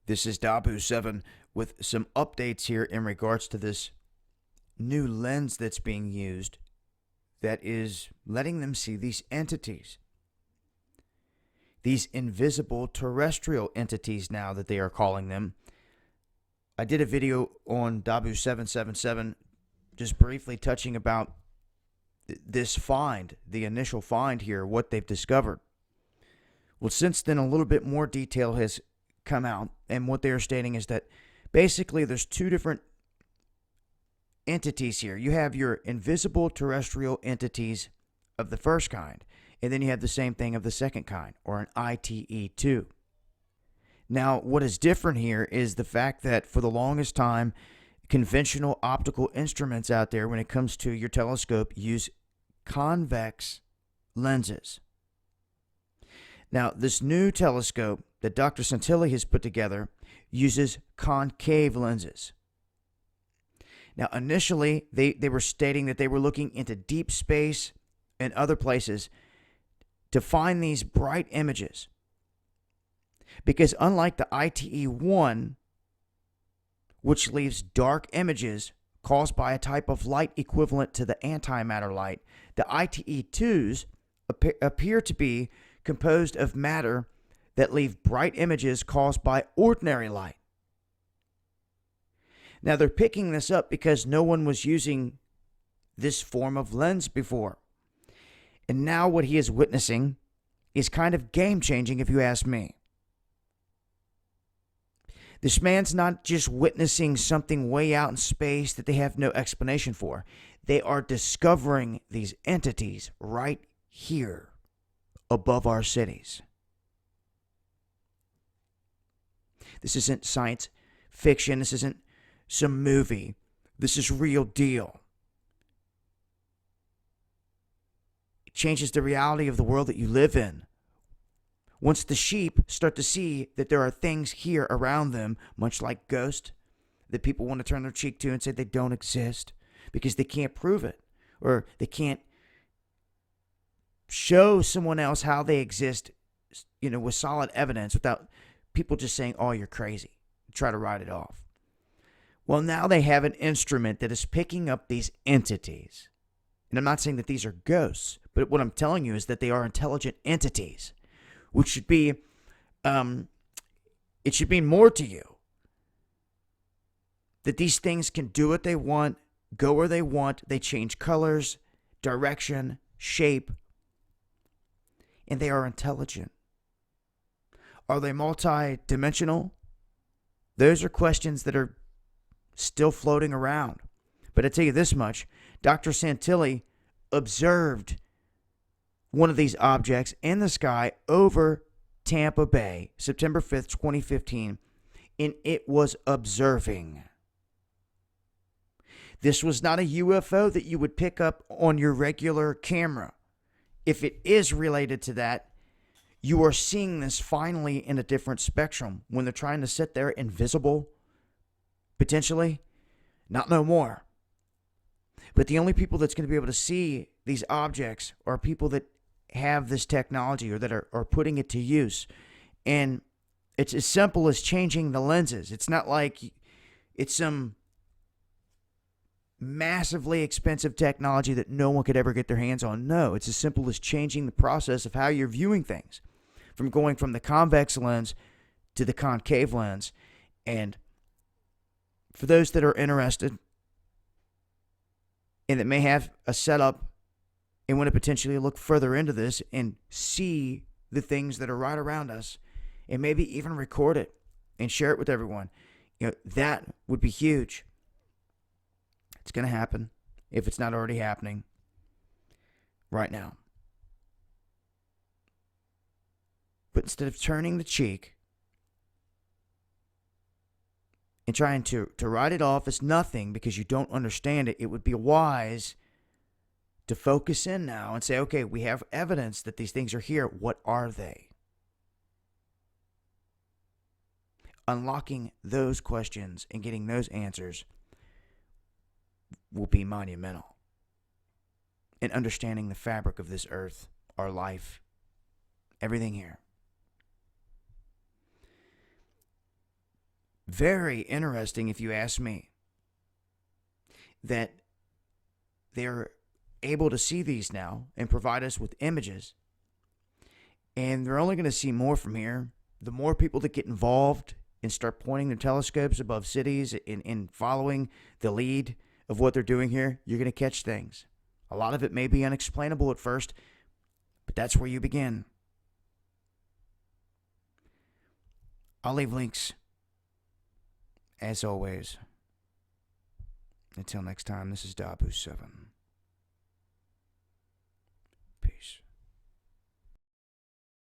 This is Dabu7 with some updates here in regards to this new lens that's being used that is letting them see these entities. These invisible terrestrial entities now that they are calling them. I did a video on Dabu777 just briefly touching about this find, the initial find here, what they've discovered. Well, since then, a little bit more detail has come out, and what they are stating is that basically there's two different entities here. You have your invisible terrestrial entities of the first kind, and then you have the same thing of the second kind, or an ITE2. Now, what is different here is the fact that for the longest time, conventional optical instruments out there, when it comes to your telescope, use convex lenses. Now, this new telescope that Dr. Santilli has put together uses concave lenses. Now, initially, they were stating that they were looking into deep space and other places to find these bright images. Because unlike the ITE1, which leaves dark images caused by a type of light equivalent to the antimatter-light, the ITE2s appear to be composed of matter that leave bright images caused by ordinary light. Now, they're picking this up because no one was using this form of lens before. And now what he is witnessing is kind of game-changing, if you ask me. This man's not just witnessing something way out in space that they have no explanation for. They are discovering these entities right here above our cities. This isn't science fiction. This isn't some movie. This is real deal. It changes the reality of the world that you live in. Once the sheep start to see that there are things here around them, much like ghosts, that people want to turn their cheek to and say they don't exist because they can't prove it, or they can't show someone else how they exist, with solid evidence without people just saying, oh, you're crazy. Try to write it off. Well, now they have an instrument that is picking up these entities. And I'm not saying that these are ghosts, but what I'm telling you is that they are intelligent entities, which should be, it should mean more to you. That these things can do what they want, go where they want, they change colors, direction, shape, and they are intelligent. Are they multi-dimensional? Those are questions that are still floating around. But I tell you this much, Dr. Santilli observed one of these objects in the sky over Tampa Bay, September 5th, 2015, and it was observing. This was not a UFO that you would pick up on your regular camera. If it is related to that, you are seeing this finally in a different spectrum. When they're trying to sit there invisible, potentially, not no more. But the only people that's going to be able to see these objects are people that have this technology or that are putting it to use. And it's as simple as changing the lenses. It's not like it's some massively expensive technology that no one could ever get their hands on. No, it's as simple as changing the process of how you're viewing things, from going from the convex lens to the concave lens. And for those that are interested and that may have a setup and want to potentially look further into this and see the things that are right around us and maybe even record it and share it with everyone, that would be huge. It's going to happen if it's not already happening right now. But instead of turning the cheek and trying to write it off as nothing because you don't understand it, it would be wise to focus in now and say, okay, we have evidence that these things are here. What are they? Unlocking those questions and getting those answers will be monumental. And understanding the fabric of this earth, our life, everything here. Very interesting, if you ask me, that they're able to see these now and provide us with images. And they're only going to see more from here. The more people that get involved and start pointing their telescopes above cities and following the lead of what they're doing here, you're going to catch things. A lot of it may be unexplainable at first, but that's where you begin. I'll leave links, as always. Until next time, this is Dabu7.